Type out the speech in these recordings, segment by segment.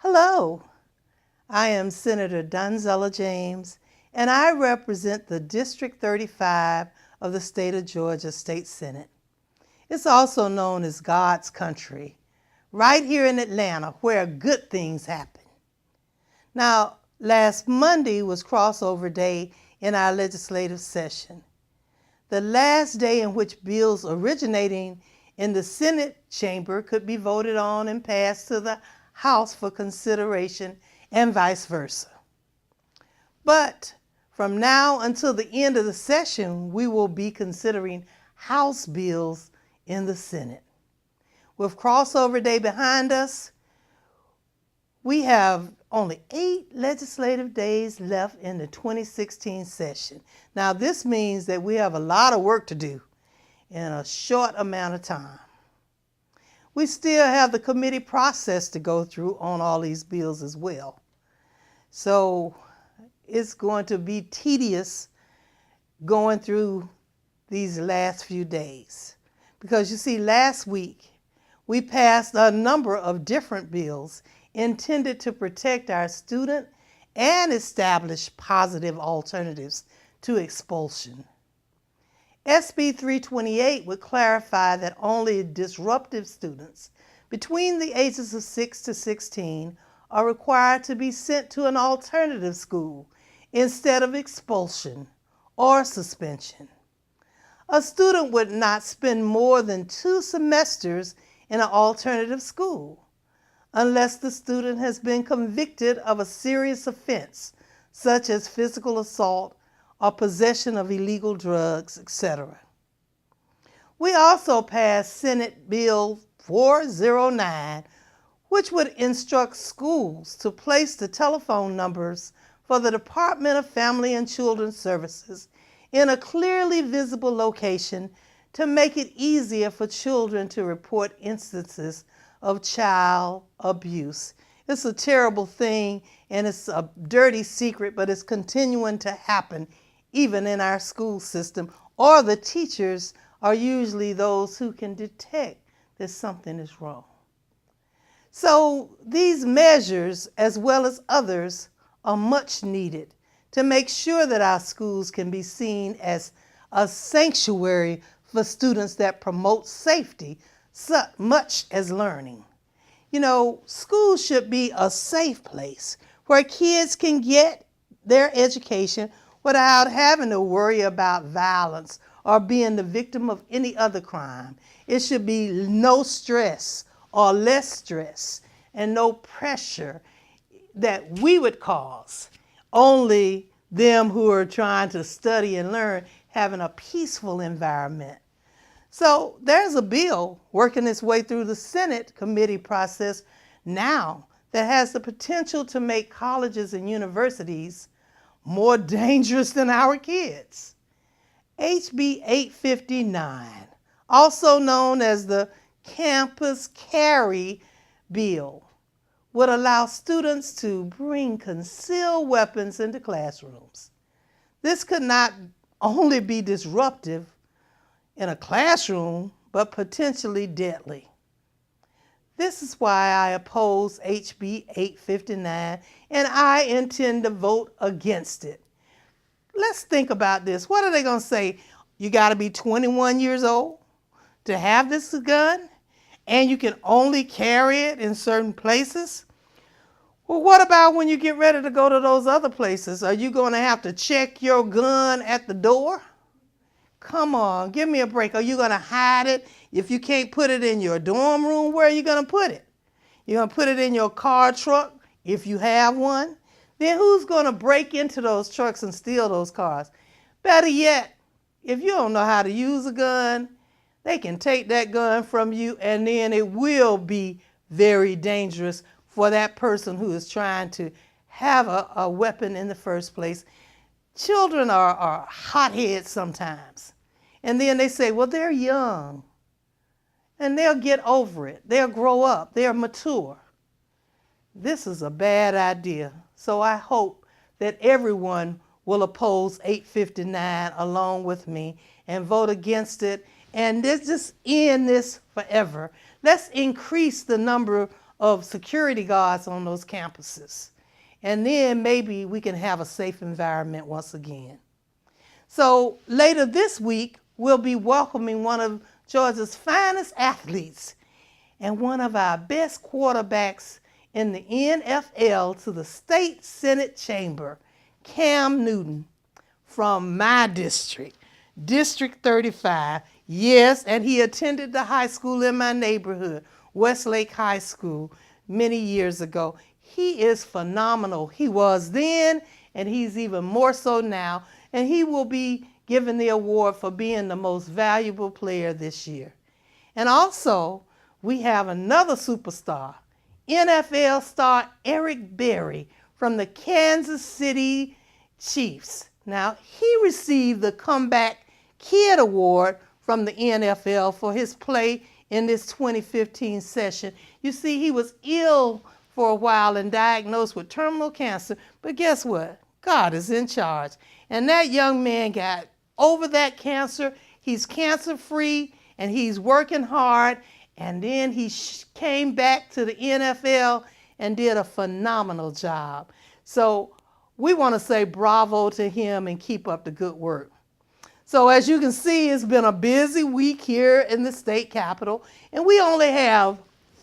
Hello, I am Senator Donzella James, and I represent the District 35 of the state of Georgia State Senate. It's also known as God's country, right here in Atlanta, where good things happen. Now, last Monday was crossover day in our legislative session, the last day in which bills originating in the Senate chamber could be voted on and passed to the House for consideration and vice versa. But from now until the end of the session, we will be considering House bills in the Senate. With crossover day behind us, we have only 8 legislative days left in the 2016 session. Now, this means that we have a lot of work to do in a short amount of time. We still have the committee process to go through on all these bills as well. So it's going to be tedious going through these last few days. Because you see, last week we passed a number of different bills intended to protect our student and establish positive alternatives to expulsion. SB 328 would clarify that only disruptive students between the ages of 6 to 16 are required to be sent to an alternative school instead of expulsion or suspension. A student would not spend more than 2 semesters in an alternative school unless the student has been convicted of a serious offense, such as physical assault or possession of illegal drugs, etc. We also passed Senate Bill 409, which would instruct schools to place the telephone numbers for the Department of Family and Children Services in a clearly visible location to make it easier for children to report instances of child abuse. It's a terrible thing and it's a dirty secret, but it's continuing to happen even in our school system, or the teachers are usually those who can detect that something is wrong. So these measures, as well as others, are much needed to make sure that our schools can be seen as a sanctuary for students that promote safety so much as learning. You know, schools should be a safe place where kids can get their education without having to worry about violence or being the victim of any other crime. It should be no stress or less stress and no pressure that we would cause. Only them who are trying to study and learn having a peaceful environment. So there's a bill working its way through the Senate committee process now that has the potential to make colleges and universities more dangerous than our kids. HB 859, also known as the Campus Carry Bill, would allow students to bring concealed weapons into classrooms. This could not only be disruptive in a classroom, but potentially deadly. This is why I oppose HB 859, and I intend to vote against it. Let's think about this. What are they going to say? You got to be 21 years old to have this gun, and you can only carry it in certain places? Well, what about when you get ready to go to those other places? Are you going to have to check your gun at the door? Come on, give me a break. Are you going to hide it? If you can't put it in your dorm room, where are you going to put it? You're going to put it in your car truck if you have one? Then who's going to break into those trucks and steal those cars? Better yet, if you don't know how to use a gun, they can take that gun from you, and then it will be very dangerous for that person who is trying to have a weapon in the first place. Children are hotheads sometimes. And then they say, well, they're young. And they'll get over it. They'll grow up. They're mature. This is a bad idea. So I hope that everyone will oppose 859 along with me and vote against it. And let's just end this forever. Let's increase the number of security guards on those campuses. And then maybe we can have a safe environment once again. So later this week, we'll be welcoming one of Georgia's finest athletes and one of our best quarterbacks in the NFL to the State Senate Chamber, Cam Newton, from my district, District 35. Yes, and he attended the high school in my neighborhood, Westlake High School, many years ago. He is phenomenal. He was then, and he's even more so now. And he will be given the award for being the most valuable player this year. And also, we have another superstar, NFL star Eric Berry from the Kansas City Chiefs. Now, he received the Comeback Kid Award from the NFL for his play in this 2015 session. You see, he was ill for a while and diagnosed with terminal cancer, but guess what? God is in charge. And that young man got over that cancer. He's cancer-free, and he's working hard. And then he came back to the NFL and did a phenomenal job. So we want to say bravo to him and keep up the good work. So as you can see, it's been a busy week here in the state capitol, and we only have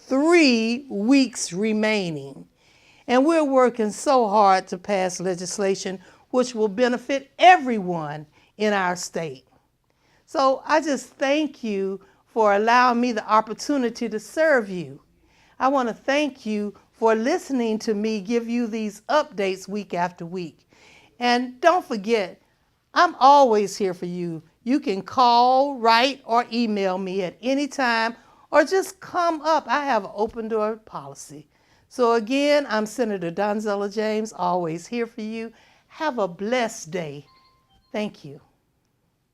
3 weeks remaining. And we're working so hard to pass legislation which will benefit everyone in our state. So I just thank you for allowing me the opportunity to serve you. I want to thank you for listening to me give you these updates week after week. And don't forget, I'm always here for you. You can call, write, or email me at any time, or just come up. I have an open door policy. So again, I'm Senator Donzella James, always here for you. Have a blessed day. Thank you.